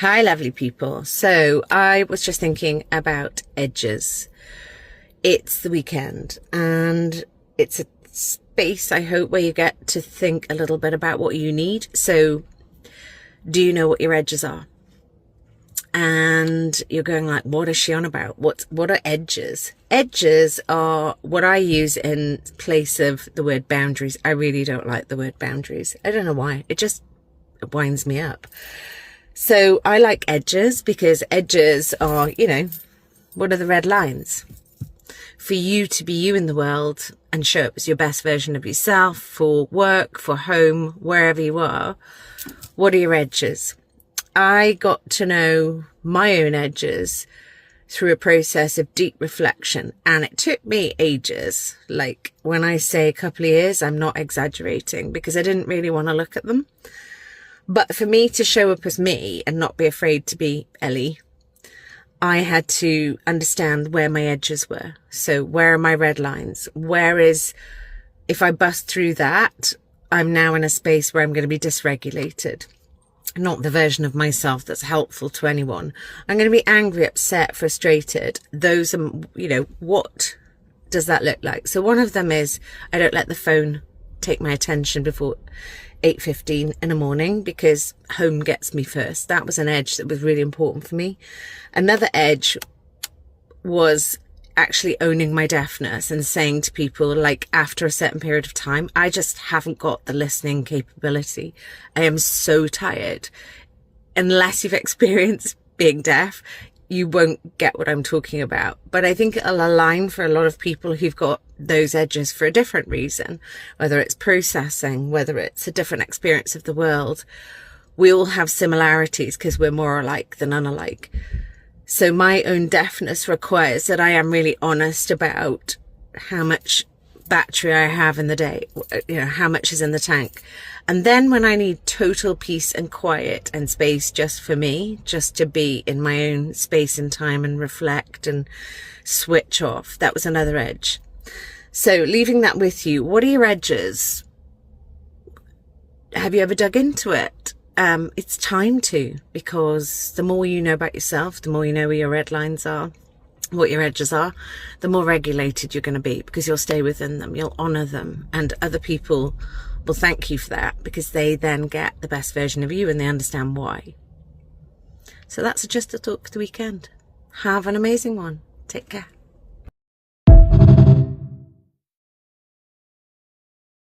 Hi, lovely people. So I was just thinking about edges. It's the weekend and it's a space, I hope, where you get to think a little bit about what you need. So do you know what your edges are? And you're going like, what is she on about? What are edges? Edges are what I use in place of the word boundaries. I really don't like the word boundaries. I don't know why. It just winds me up. So I like edges because edges are, what are the red lines? For you to be you in the world and show up as your best version of yourself for work, for home, wherever you are. What are your edges? I got to know my own edges through a process of deep reflection, and it took me ages. Like when I say a couple of years, I'm not exaggerating, because I didn't really want to look at them. But for me to show up as me and not be afraid to be Ellie, I had to understand where my edges were. So where are my red lines? If I bust through that, I'm now in a space where I'm going to be dysregulated. Not the version of myself that's helpful to anyone. I'm going to be angry, upset, frustrated. Those are, what does that look like? So one of them is I don't let the phone take my attention before 8:15 in the morning, because home gets me first. That was an edge that was really important for me. Another edge was actually owning my deafness and saying to people, like, after a certain period of time, I just haven't got the listening capability. I am so tired. Unless you've experienced being deaf, you won't get what I'm talking about. But I think it'll align for a lot of people who've got those edges for a different reason, whether it's processing, whether it's a different experience of the world. We all have similarities because we're more alike than unalike. So my own deafness requires that I am really honest about how much battery I have in the day, how much is in the tank. And then when I need total peace and quiet and space just for me, just to be in my own space and time and reflect and switch off, that was another edge. So leaving that with you, what are your edges? Have you ever dug into it? It's time to, because the more you know about yourself, the more you know where your red lines are, what your edges are, the more regulated you're going to be, because you'll stay within them, you'll honor them, and other people will thank you for that, because they then get the best version of you and they understand why. So that's just a talk for the weekend. Have an amazing one. Take care.